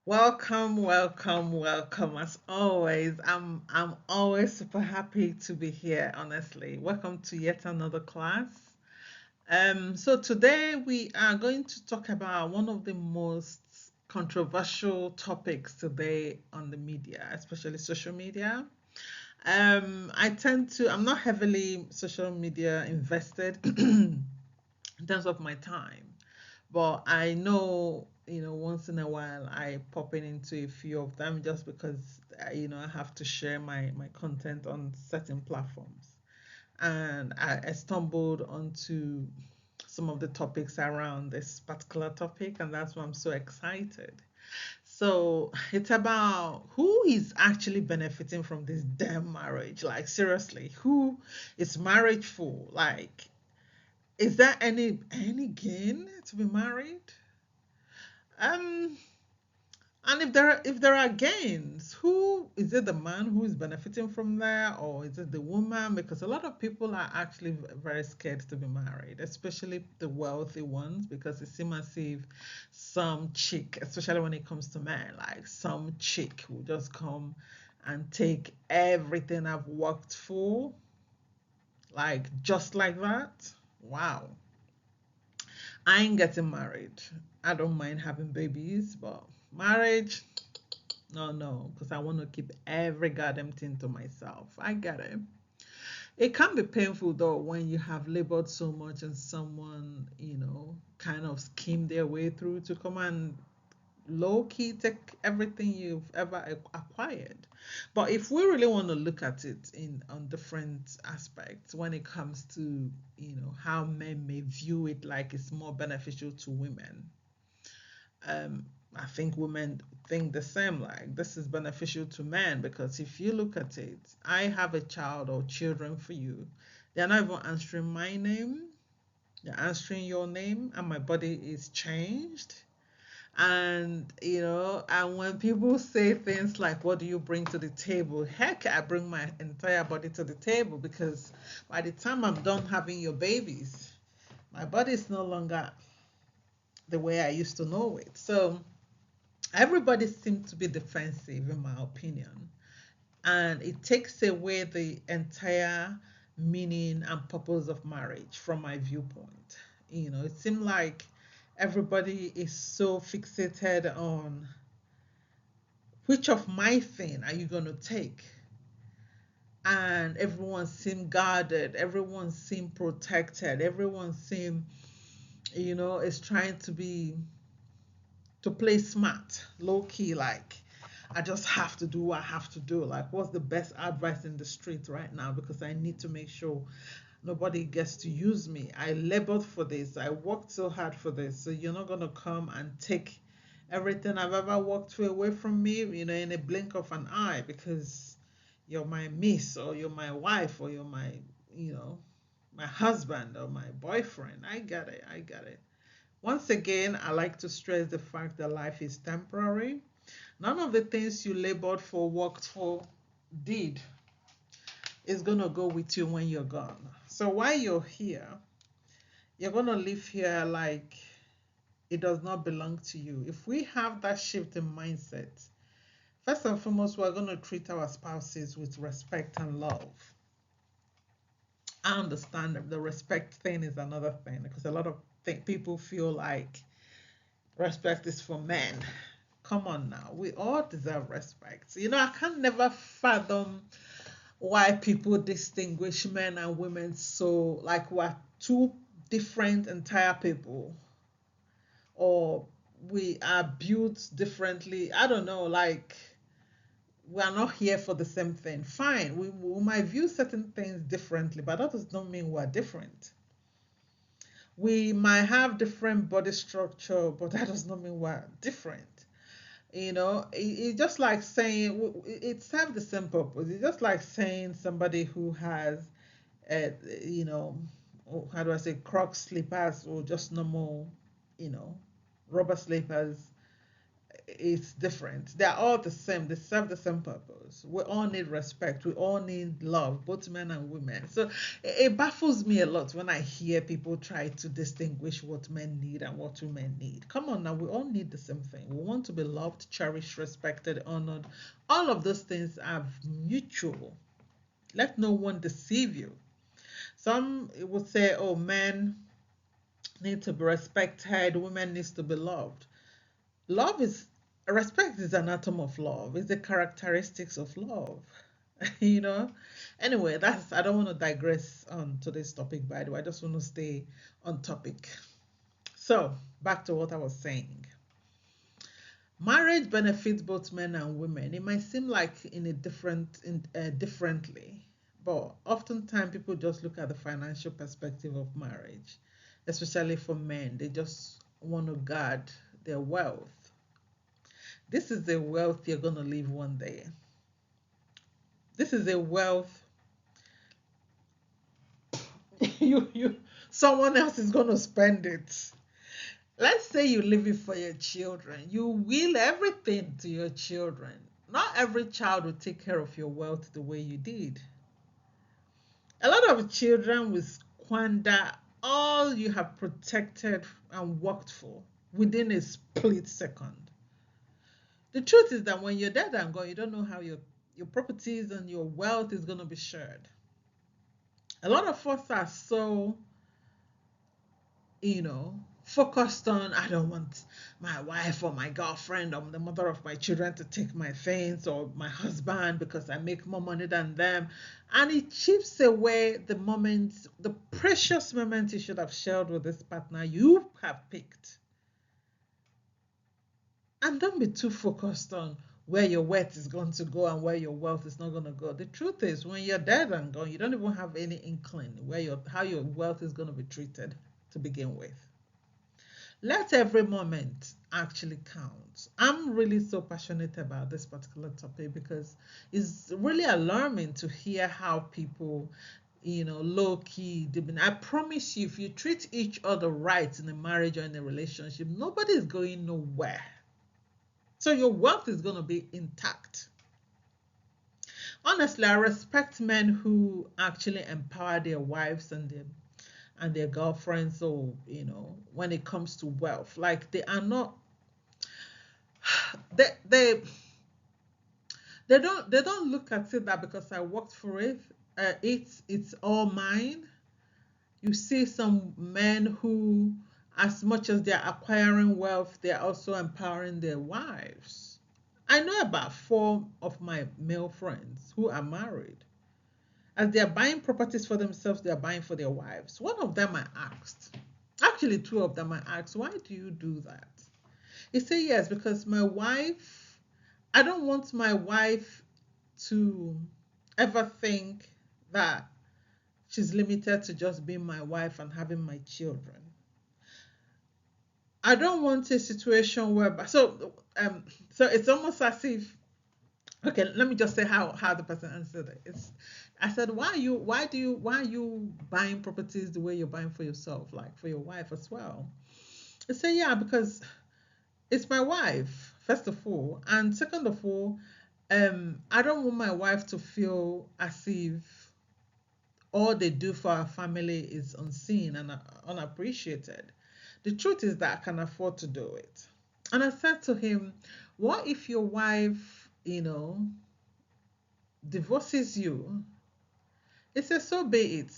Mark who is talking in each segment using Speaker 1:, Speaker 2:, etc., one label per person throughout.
Speaker 1: Welcome, welcome, welcome. As always, I'm always super happy to be here, honestly. Welcome to yet another class. So today we are going to talk about one of the most controversial topics today on the media, especially social media. I'm not heavily social media invested in terms of my time. But I know, once in a while I pop in into a few of them just because, I have to share my content on certain platforms. And I stumbled onto some of the topics around this particular topic, and that's why I'm so excited. So it's about who is actually benefiting from this damn marriage. Like, seriously, who is marriage for? Like, is there any gain to be married? Um, and if there are gains, who is it? The man who is benefiting from there, or is it the woman? Because a lot of people are actually very scared to be married, especially the wealthy ones, because it seems as if some chick, especially when it comes to men, like some chick will just come and take everything I've worked for, like just like that. Wow. I ain't getting married. I don't mind having babies, but marriage, no, no, because I want to keep every goddamn thing to myself. I get it. It can be painful though when you have labored so much and someone, kind of schemed their way through to come and low key take everything you've ever acquired. But if we really want to look at it in on different aspects when it comes to, how men may view it like it's more beneficial to women, um, I think women think the same. Like, this is beneficial to men because if you look at it, I have a child or children for you. They're not even answering my name. They're answering your name, and my body is changed. And when people say things like, what do you bring to the table? Heck, I bring my entire body to the table because by the time I'm done having your babies, my body is no longer the way I used to know it. So everybody seems to be defensive, in my opinion, and it takes away the entire meaning and purpose of marriage from my viewpoint. It seems like everybody is so fixated on which of my thing are you going to take, and everyone seems guarded, everyone seems protected, everyone seems, is trying to play smart, low key, like I just have to do what I have to do. Like, what's the best advice in the street right now? Because I need to make sure nobody gets to use me. I labored for this. I worked so hard for this. So you're not gonna come and take everything I've ever worked for away from me, in a blink of an eye because you're my miss or you're my wife or you're you know, my husband or my boyfriend. I get it. I get it. Once again, I like to stress the fact that life is temporary. None of the things you labored for, worked for, did is going to go with you when you're gone. So while you're here, you're going to live here like it does not belong to you. If we have that shift in mindset, first and foremost, we're going to treat our spouses with respect and love. I understand that the respect thing is another thing because a lot of people feel like respect is for men. Come on now, we all deserve respect. I can never fathom why people distinguish men and women so like we're two different entire people, or we are built differently. I don't know, like we are not here for the same thing. Fine, we might view certain things differently, but that does not mean we're different. We might have different body structure, but that does not mean we're different. It's just like saying it serves the same purpose. It's just like saying somebody who has, uh, you know, how do I say, Crocs slippers or just normal, you know, rubber slippers. it's different. They're all the same. They serve the same purpose. We all need respect. We all need love, both men and women. So it baffles me a lot when I hear people try to distinguish what men need and what women need. Come on now, we all need the same thing. We want to be loved, cherished, respected, honored. All of those things are mutual. Let no one deceive you. Some would say, oh, men need to be respected, women needs to be loved. Love is Respect is an atom of love. It's the characteristics of love. you know. Anyway, that's I don't want to digress on today's topic, by the way. I just want to stay on topic. So back to what I was saying. Marriage benefits both men and women. It might seem like differently, but oftentimes people just look at the financial perspective of marriage, especially for men. They just want to guard their wealth. This is the wealth you're going to leave one day. This is a wealth you someone else is going to spend it. Let's say you leave it for your children. You will everything to your children. Not every child will take care of your wealth the way you did. A lot of children will squander all you have protected and worked for within a split second. The truth is that when you're dead and gone, you don't know how your properties and your wealth is going to be shared. A lot of us are so, you know, focused on, I don't want my wife or my girlfriend or the mother of my children to take my things, or my husband, because I make more money than them. And it chips away the precious moment you should have shared with this partner you have picked. And don't be too focused on where your wealth is going to go and where your wealth is not going to go. The truth is, when you're dead and gone, you don't even have any inkling how your wealth is going to be treated to begin with. Let every moment actually count. I'm really so passionate about this particular topic because it's really alarming to hear how people, low key. I promise you, if you treat each other right in a marriage or in a relationship, nobody is going nowhere. So your wealth is going to be intact. Honestly, I respect men who actually empower their wives and their girlfriends, or when it comes to wealth. Like, they are not they they they don't look at it that because I worked for it, it's all mine. You see some men who, as much as they're acquiring wealth, they're also empowering their wives. I know about four of my male friends who are married. As they're buying properties for themselves, they're buying for their wives. One of them I asked, actually, two of them I asked, why do you do that? He said, yes, because I don't want my wife to ever think that she's limited to just being my wife and having my children. I don't want a situation where, so it's almost as if, okay, let me just say how the person answered it. I said, why are you buying properties the way you're buying for yourself, like for your wife as well? I said, yeah, because it's my wife, first of all, and second of all, I don't want my wife to feel as if all they do for our family is unseen and unappreciated. The truth is that I can afford to do it. And I said to him, what if your wife, divorces you? He said, so be it.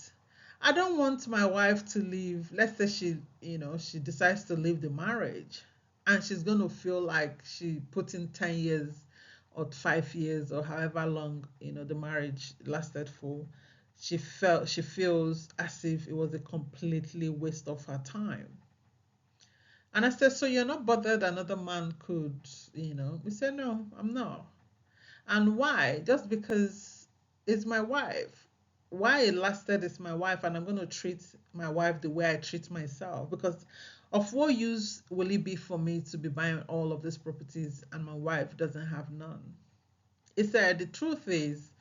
Speaker 1: I don't want my wife to leave. Let's say she decides to leave the marriage, and she's going to feel like she put in 10 years or 5 years or however long, the marriage lasted for. She feels as if it was a completely waste of her time. And I said, so you're not bothered another man could. He said, no, I'm not. And why? Just because it's my wife. Why it lasted is my wife, and I'm going to treat my wife the way I treat myself. Because of what use will it be for me to be buying all of these properties and my wife doesn't have none? He said, the truth is,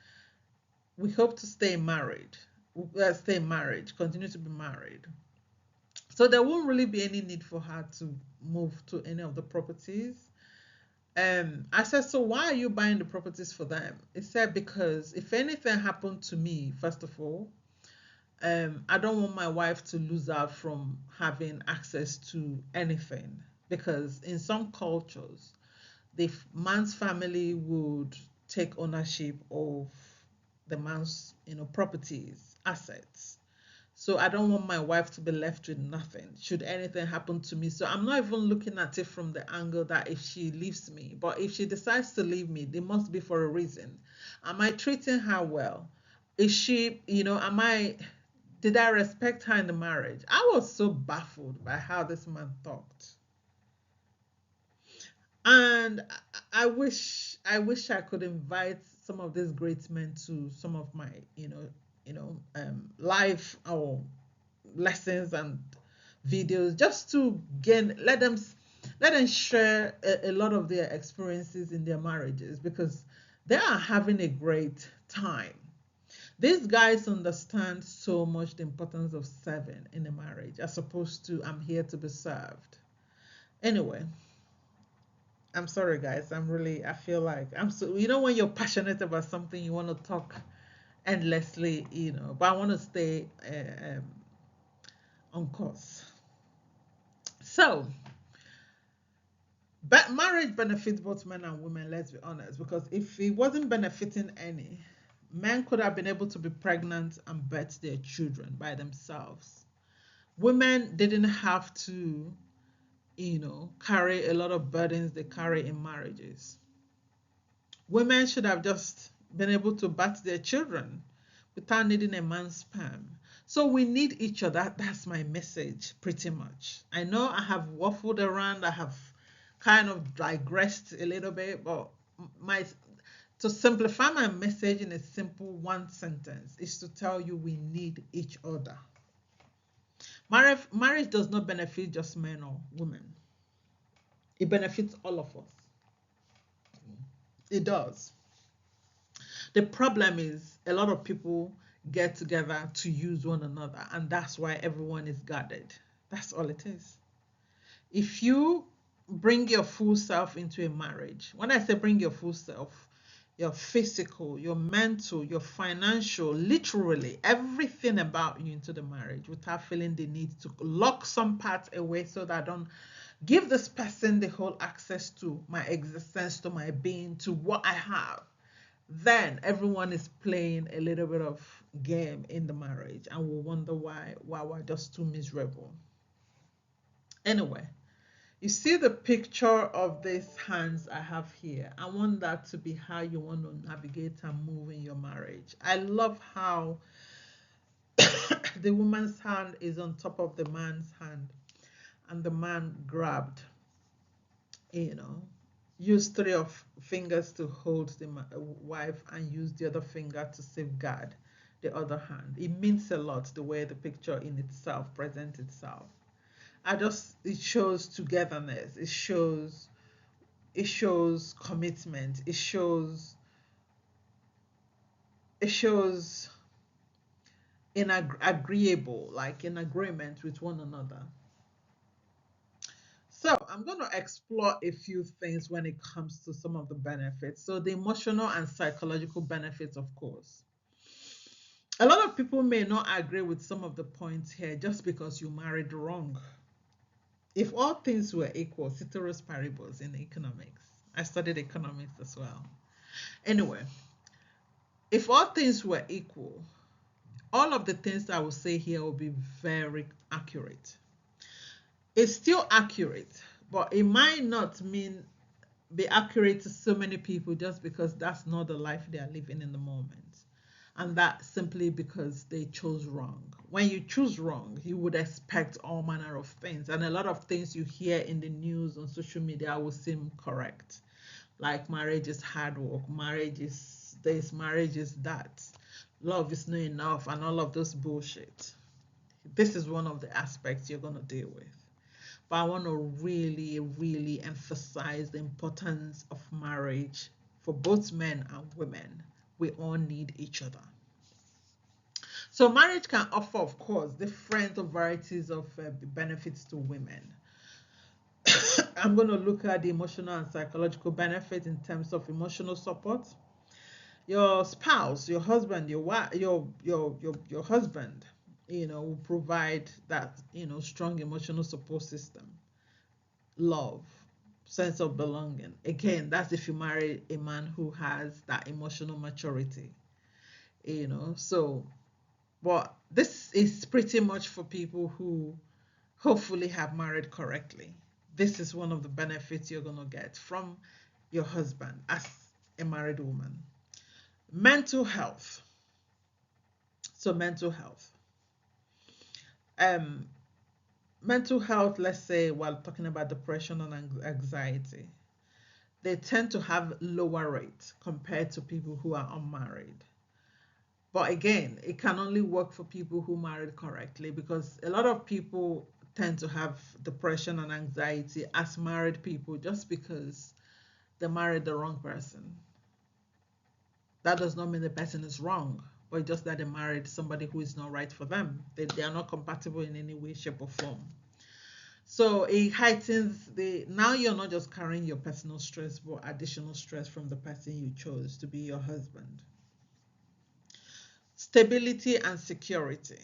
Speaker 1: we hope to stay married. Stay in marriage, continue to be married. So there won't really be any need for her to move to any of the properties. I said, so why are you buying the properties for them? He said, because if anything happened to me, first of all, I don't want my wife to lose out from having access to anything. Because in some cultures, the man's family would take ownership of the man's, properties, assets. So I don't want my wife to be left with nothing should anything happen to me. So I'm not even looking at it from the angle that if she leaves me, but if she decides to leave me, it must be for a reason. Am I treating her well? Is she, am I, did I respect her in the marriage? I was so baffled by how this man talked. And I wish I could invite some of these great men to some of my, live or lessons and videos, just to gain let them share a lot of their experiences in their marriages, because they are having a great time. These guys understand so much the importance of serving in a marriage as opposed to I'm here to be served. Anyway, I'm sorry guys, I feel like I'm so, when you're passionate about something, you want to talk endlessly, but I want to stay on course. So, but marriage benefits both men and women, let's be honest, because if it wasn't benefiting any, men could have been able to be pregnant and birth their children by themselves. Women didn't have to, carry a lot of burdens they carry in marriages. Women should have just been able to birth their children without needing a man's sperm. So we need each other. That's my message, pretty much. I know I have waffled around, I have kind of digressed a little bit, but my to simplify my message in a simple one sentence is to tell you we need each other. Marriage does not benefit just men or women. It benefits all of us. It does. The problem is a lot of people get together to use one another, and that's why everyone is guarded. That's all it is. If you bring your full self into a marriage, when I say bring your full self, your physical, your mental, your financial, literally everything about you into the marriage without feeling the need to lock some parts away so that I don't give this person the whole access to my existence, to my being, to what I have, then everyone is playing a little bit of game in the marriage and will wonder why we're just too miserable. Anyway, you see the picture of these hands I have here. I want that to be how you want to navigate and move in your marriage. I love how the woman's hand is on top of the man's hand and the man grabbed, you know, use three of fingers to hold the wife and use the other finger to safeguard the other hand. It means a lot the way the picture in itself presents itself. It shows togetherness. It shows commitment. It shows in agreeable, like in agreement with one another. So I'm going to explore a few things when it comes to some of the benefits. So the emotional and psychological benefits, of course. A lot of people may not agree with some of the points here just because you married wrong. If all things were equal, ceteris paribus in economics. I studied economics as well. Anyway, if all things were equal, all of the things I will say here will be very accurate. It's still accurate, but it might not mean be accurate to so many people just because that's not the life they are living in the moment. And that simply because they chose wrong. When you choose wrong, you would expect all manner of things. And a lot of things you hear in the news on social media will seem correct. Like marriage is hard work, marriage is this, marriage is that, love is not enough, and all of this bullshit. This is one of the aspects you're going to deal with. But I want to really, really emphasize the importance of marriage for both men and women. We all need each other. So marriage can offer, of course, different varieties of benefits to women. I'm going to look at the emotional and psychological benefit in terms of emotional support. Your spouse, your husband, your wife, your husband, will provide that, strong emotional support system, love, sense of belonging. Again, that's if you marry a man who has that emotional maturity, So, but this is pretty much for people who hopefully have married correctly. This is one of the benefits you're going to get from your husband as a married woman. Mental health. So, mental health. Um, Mental health, let's say, while talking about depression and anxiety, they tend to have lower rates compared to people who are unmarried. But again, it can only work for people who married correctly, because a lot of people tend to have depression and anxiety as married people just because they married the wrong person. That does not mean the person is wrong, but just that they married somebody who is not right for them. They are not compatible in any way, shape, or form. So it heightens the, now you're not just carrying your personal stress, but additional stress from the person you chose to be your husband. Stability and security.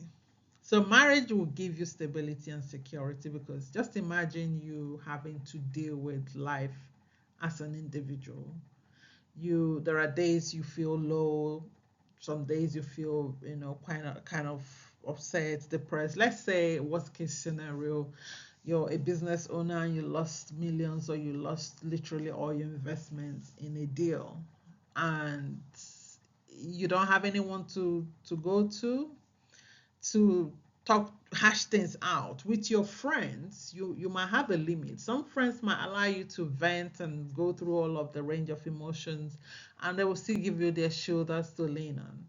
Speaker 1: So marriage will give you stability and security, because just imagine you having to deal with life as an individual. There are days you feel low, some days you feel, kind of upset, depressed. Let's say worst case scenario, you're a business owner and you lost millions, or you lost literally all your investments in a deal, and you don't have anyone to go to talk, hash things out with your friends. You might have a limit. Some friends might allow you to vent and go through all of the range of emotions, and they will still give you their shoulders to lean on,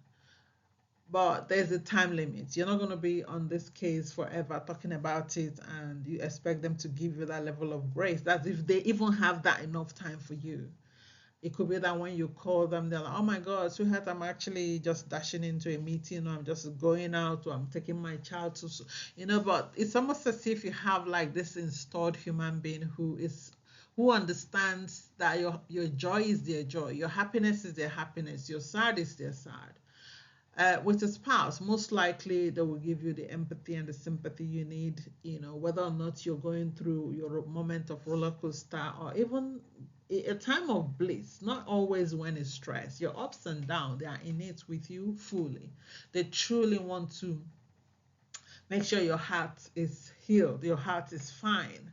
Speaker 1: but there's a time limit. You're not going to be on this case forever talking about it, and you expect them to give you that level of grace. That's if they even have that enough time for you. It could be that when you call them, they're like, oh my God, sweetheart, I'm actually just dashing into a meeting, or I'm just going out, or I'm taking my child to, but it's almost as if you have like this installed human being who understands that your joy is their joy, your happiness is their happiness, your sad is their sad. With a spouse, most likely they will give you the empathy and the sympathy you need, whether or not you're going through your moment of roller coaster, or even a time of bliss. Not always when it's stress. Your ups and downs, they are in it with you fully. They truly want to make sure your heart is healed, your heart is fine.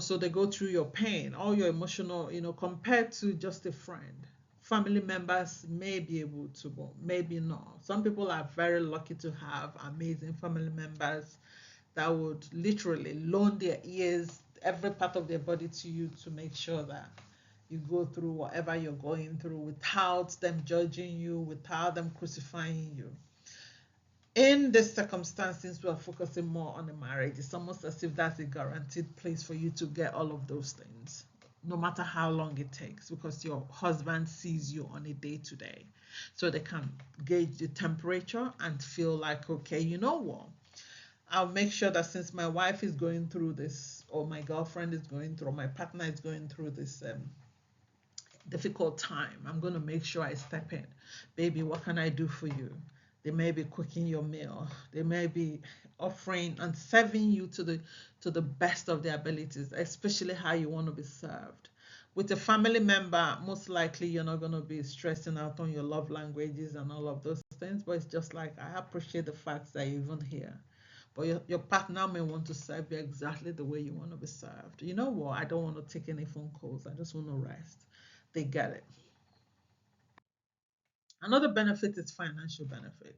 Speaker 1: So they go through your pain, all your emotional, compared to just a friend. Family members may be able to, but maybe not. Some people are very lucky to have amazing family members that would literally loan their ears, every part of their body to you, to make sure that you go through whatever you're going through without them judging you, without them crucifying you. In this circumstance, since we are focusing more on the marriage, it's almost as if that's a guaranteed place for you to get all of those things, no matter how long it takes, because your husband sees you on a day to day. So they can gauge the temperature and feel like, okay, you know what? I'll make sure that since my wife is going through this, or my girlfriend is going through, or my partner is going through this difficult time, I'm going to make sure I step in. Baby, what can I do for you? They may be cooking your meal. They may be offering and serving you to the best of their abilities, especially how you want to be served. With a family member, most likely you're not going to be stressing out on your love languages and all of those things, but it's just like, I appreciate the fact that you're even here. But your partner may want to serve you exactly the way you want to be served. You know what? I don't want to take any phone calls. I just want to rest. They get it. Another benefit is financial benefit.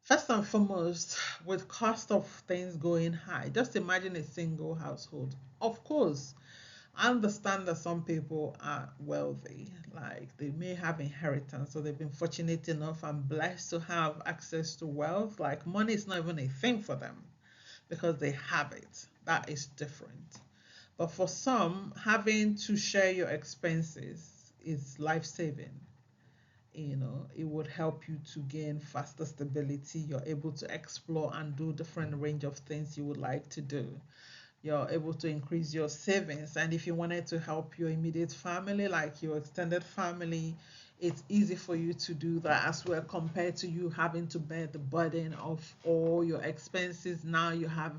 Speaker 1: First and foremost, with cost of things going high, just imagine a single household. Of course, I understand that some people are wealthy, like they may have inheritance, so they've been fortunate enough and blessed to have access to wealth. Like money is not even a thing for them because they have it. That is different. But for some, having to share your expenses is life saving. It would help you to gain faster stability. You're able to explore and do different range of things you would like to do. you're able to increase your savings. And if you wanted to help your immediate family, like your extended family, it's easy for you to do that as well, compared to you having to bear the burden of all your expenses. Now you have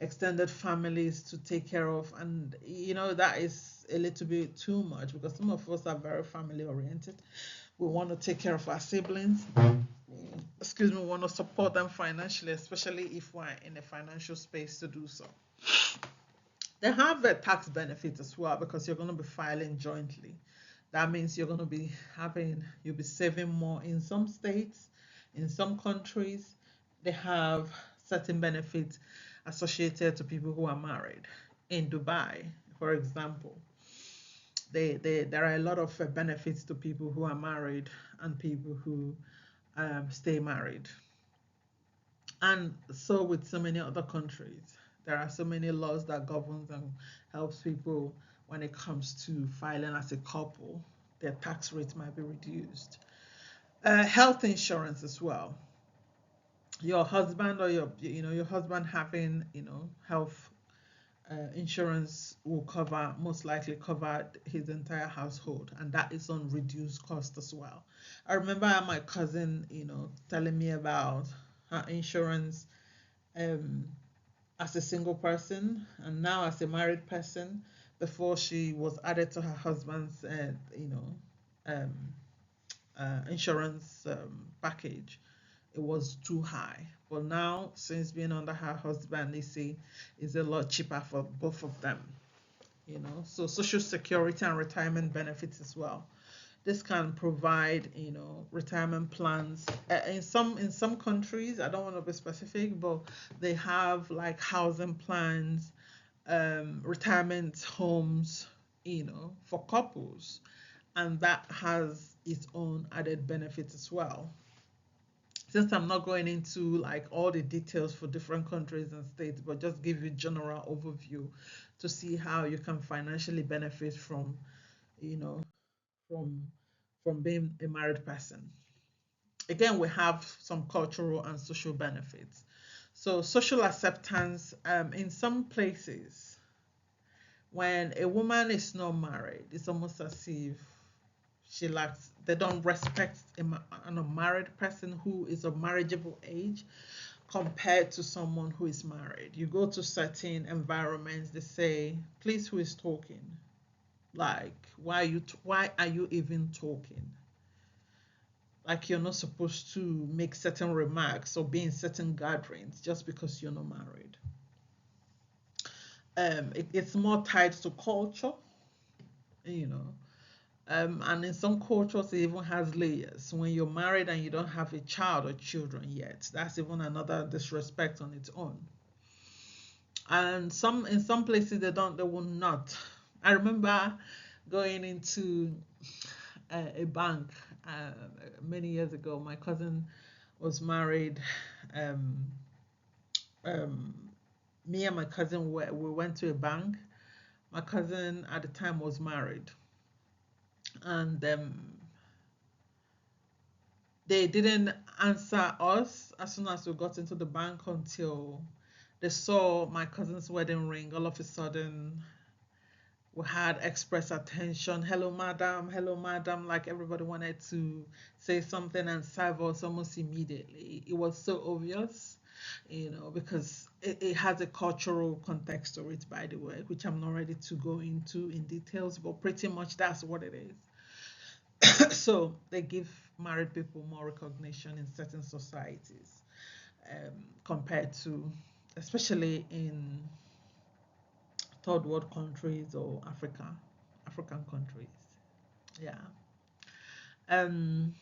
Speaker 1: extended families to take care of, and that is a little bit too much, because some of us are very family oriented. We want to take care of our siblings, excuse me, we want to support them financially, especially if we're in a financial space to do so. They have a tax benefit as well, because you're going to be filing jointly. That means you'll be saving more in some states. In some countries, they have certain benefits associated to people who are married. In Dubai, for example, there are a lot of benefits to people who are married and people who stay married. And so with so many other countries, there are so many laws that governs and helps people when it comes to filing as a couple. Their tax rate might be reduced. Health insurance as well. Your husband or your husband having health insurance will most likely cover his entire household, and that is on reduced cost as well. I remember my cousin, telling me about her insurance um, as a single person, and now as a married person. Before she was added to her husband's, um, insurance package, it was too high. But now, since being under her husband, they say it's a lot cheaper for both of them. So social security and retirement benefits as well. This can provide, retirement plans. In some countries, I don't want to be specific, but they have like housing plans, retirement homes, for couples, and that has its own added benefits as well. Since I'm not going into like all the details for different countries and states, but just give you general overview to see how you can financially benefit you know, from being a married person. Again, we have some cultural and social benefits. So social acceptance, in some places, when a woman is not married, it's almost as if they don't respect an unmarried person who is of marriageable age compared to someone who is married. You go to certain environments, they say, please, who is talking? Like, why are you even talking? Like, you're not supposed to make certain remarks or be in certain gatherings just because you're not married. It's more tied to culture, you know. And in some cultures, it even has layers. When you're married and you don't have a child or children yet, that's even another disrespect on its own. And in some places they will not. I remember going into a bank many years ago. My cousin was married. Um, um, Me and my cousin we went to a bank. My cousin at the time was married, and they didn't answer us as soon as we got into the bank until they saw my cousin's wedding ring. All of a sudden, we had express attention. Hello, madam. Hello, madam. Like everybody wanted to say something and serve us almost immediately. It was so obvious, because it has a cultural context to it, by the way, which I'm not ready to go into in details, but pretty much that's what it is. So they give married people more recognition in certain societies, compared to, especially in third world countries or African countries. Yeah. Um,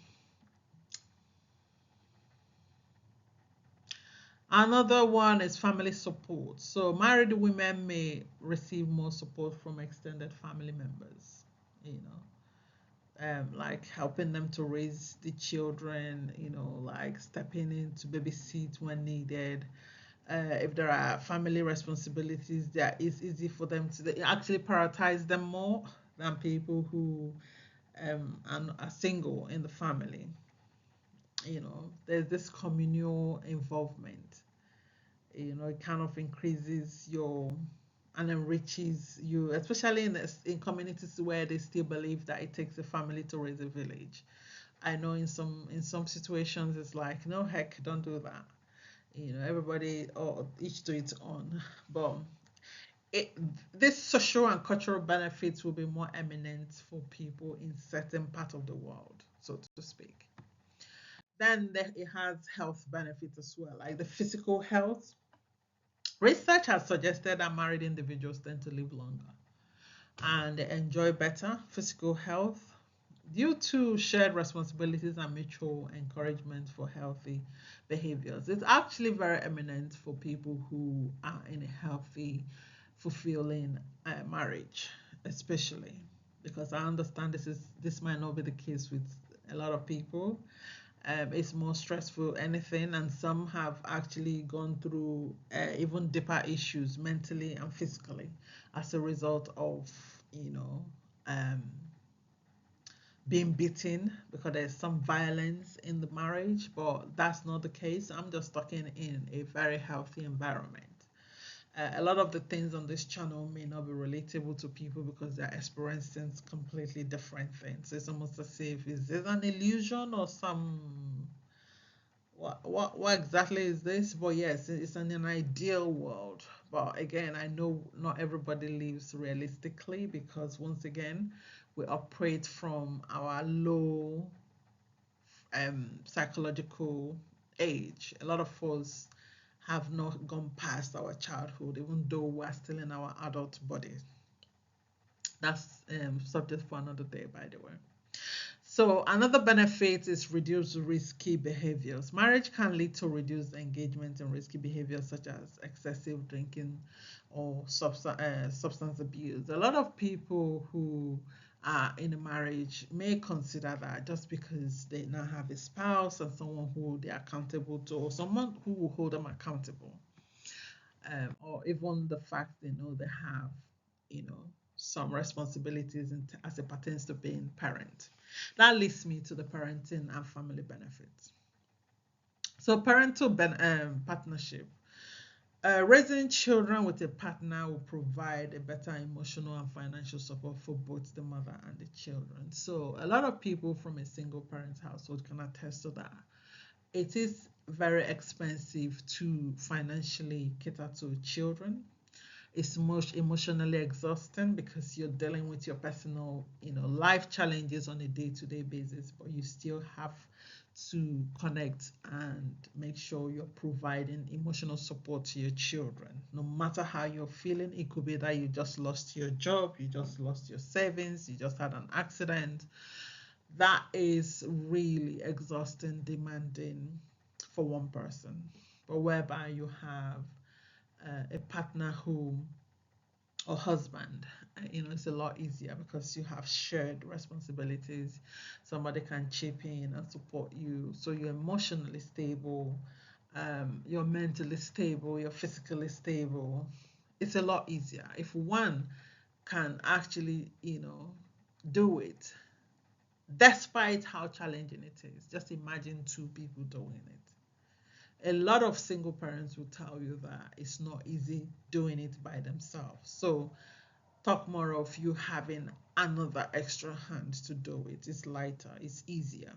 Speaker 1: Another one is family support. So married women may receive more support from extended family members, like helping them to raise the children, like stepping in to babysit when needed. If there are family responsibilities, that it's easy for them to they actually prioritize them more than people who are single in the family. There's this communal involvement. It kind of increases your and enriches you, especially in communities where they still believe that it takes a family to raise a village. I know in some situations it's like, no, heck, don't do that. Everybody, or each to its own. But it, this social and cultural benefits will be more eminent for people in certain part of the world, so to speak. Then it has health benefits as well, like the physical health. Research has suggested that married individuals tend to live longer and they enjoy better physical health due to shared responsibilities and mutual encouragement for healthy behaviors. It's actually very eminent for people who are in a healthy, fulfilling marriage, especially because I understand this might not be the case with a lot of people. It's more stressful anything, and some have actually gone through even deeper issues mentally and physically as a result of you know um, being beaten because there's some violence in the marriage. But that's not the case. I'm just talking in a very healthy environment. A lot of the things on this channel may not be relatable to people because they're experiencing completely different things. It's almost as if, is this an illusion or some, what exactly is this? But yes, it's an ideal world. But again, I know not everybody lives realistically because once again, we operate from our low psychological age. A lot of us have not gone past our childhood, even though we're still in our adult bodies. That's subject for another day, by the way. So another benefit is reduced risky behaviors. Marriage can lead to reduced engagement in risky behaviors such as excessive drinking or substance abuse. A lot of people who are in a marriage may consider that just because they now have a spouse and someone who they're accountable to, or someone who will hold them accountable, or even the fact they know they have, you know, some responsibilities as it pertains to being parent. That leads me to the parenting and family benefits. So, partnership. Raising children with a partner will provide a better emotional and financial support for both the mother and the children. So, a lot of people from a single parent household can attest to that. It is very expensive to financially cater to children. It's most emotionally exhausting because you're dealing with your personal, life challenges on a day-to-day basis, but you still have to connect and make sure you're providing emotional support to your children. No matter how you're feeling, it could be that you just lost your job, you just lost your savings, you just had an accident. That is really exhausting, demanding for one person. But whereby you have a partner who or husband, it's a lot easier because you have shared responsibilities. Somebody can chip in and support you, so you're emotionally stable, you're mentally stable, you're physically stable. It's a lot easier if one can actually, do it despite how challenging it is. Just imagine two people doing it. A lot of single parents will tell you that it's not easy doing it by themselves. So talk more of you having another extra hand to do it. It's lighter, it's easier.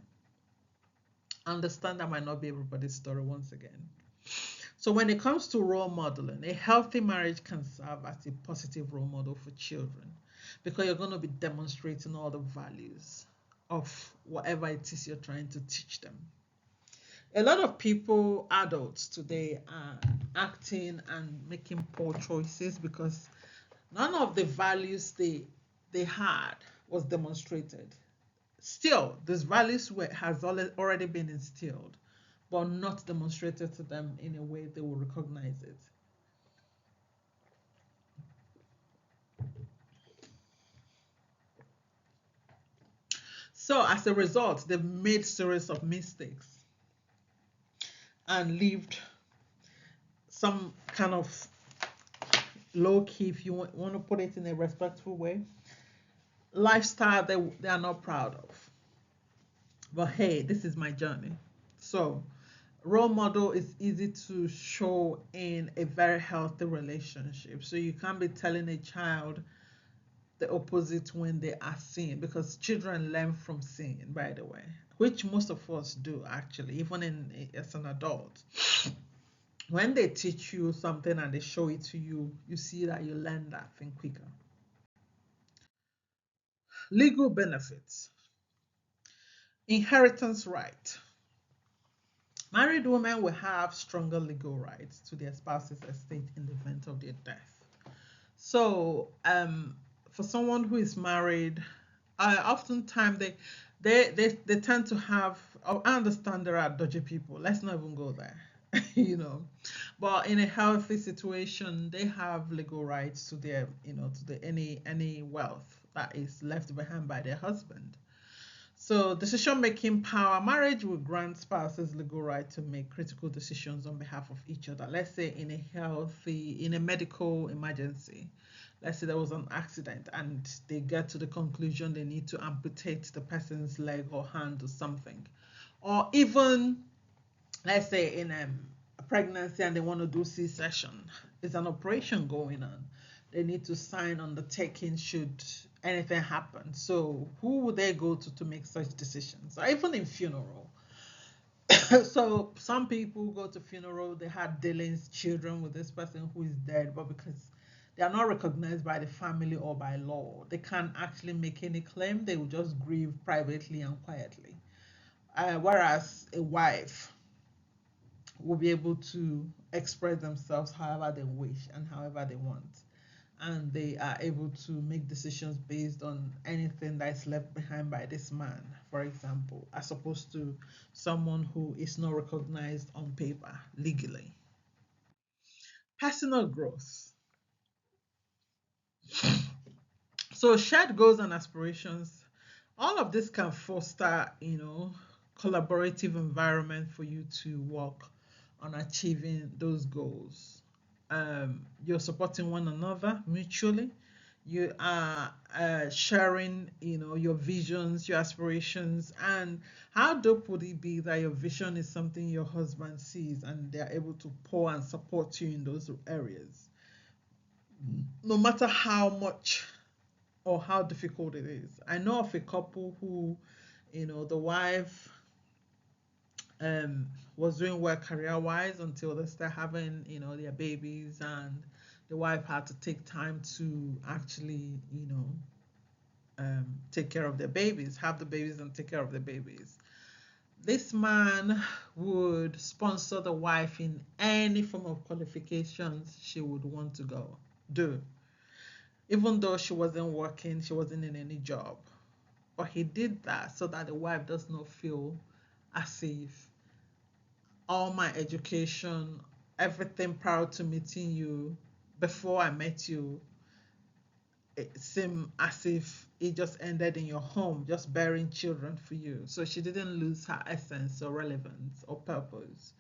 Speaker 1: Understand that might not be everybody's story once again. So when it comes to role modeling, a healthy marriage can serve as a positive role model for children because you're going to be demonstrating all the values of whatever it is you're trying to teach them. A lot of people, adults today, are acting and making poor choices because none of the values they had was demonstrated. Still, these values has already been instilled, but not demonstrated to them in a way they will recognize it. So as a result, they've made series of mistakes and lived some kind of low key, if you want to put it in a respectful way, lifestyle they are not proud of. But hey, this is my journey. So Role model is easy to show in a very healthy relationship. So you can't be telling a child the opposite when they are seeing, because children learn from seeing, by the way, which most of us do actually, even as an adult. When they teach you something and they show it to you, you see that you learn that thing quicker. Legal benefits, inheritance right. Married women will have stronger legal rights to their spouse's estate in the event of their death. So, for someone who is married, oftentimes they tend to have. Oh, I understand there are dodgy people. Let's not even go there, you know. But in a healthy situation, they have legal rights to their, to the any wealth that is left behind by their husband. So, decision making power. Marriage will grant spouses legal right to make critical decisions on behalf of each other. Let's say in a medical emergency, let's say there was an accident and they get to the conclusion they need to amputate the person's leg or hand or something. Or even, let's say, in a pregnancy and they want to do C-section, it's an operation going on. They need to sign on the taking should anything happen. So who would they go to make such decisions? Or even in funeral. So some people go to funeral, they had dealings, children with this person who is dead, but because they are not recognized by the family or by law, they can't actually make any claim. They will just grieve privately and quietly. Whereas a wife will be able to express themselves however they wish and however they want. And they are able to make decisions based on anything that is left behind by this man, for example, as opposed to someone who is not recognized on paper legally. Personal growth. So shared goals and aspirations, all of this can foster, collaborative environment for you to work on achieving those goals. You're supporting one another mutually. You are sharing, your visions, your aspirations, and how dope would it be that your vision is something your husband sees and they're able to pour and support you in those areas, no matter how much or how difficult it is. I know of a couple who, the wife um was doing well career wise until they start having, their babies, and the wife had to take time to actually, take care of their babies, have the babies and take care of the babies. This man would sponsor the wife in any form of qualifications she would want to go do, even though she wasn't working, she wasn't in any job. But he did that so that the wife does not feel as if all my education, everything prior to meeting you, before I met you, it seemed as if it just ended in your home, just bearing children for you. So she didn't lose her essence or relevance or purpose,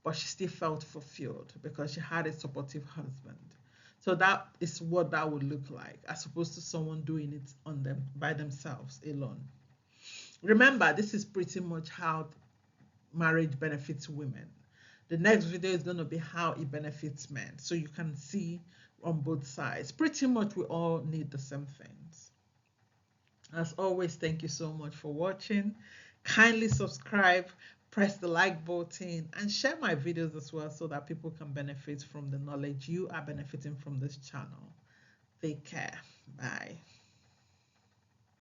Speaker 1: but she still felt fulfilled because she had a supportive husband. So that is what that would look like, as opposed to someone doing it on them by themselves alone. Remember, this is pretty much how marriage benefits women. The next video is going to be how it benefits men. So you can see on both sides. Pretty much we all need the same things. As always, thank you so much for watching. Kindly subscribe, press the like button, and share my videos as well so that people can benefit from the knowledge you are benefiting from this channel. Take care. Bye.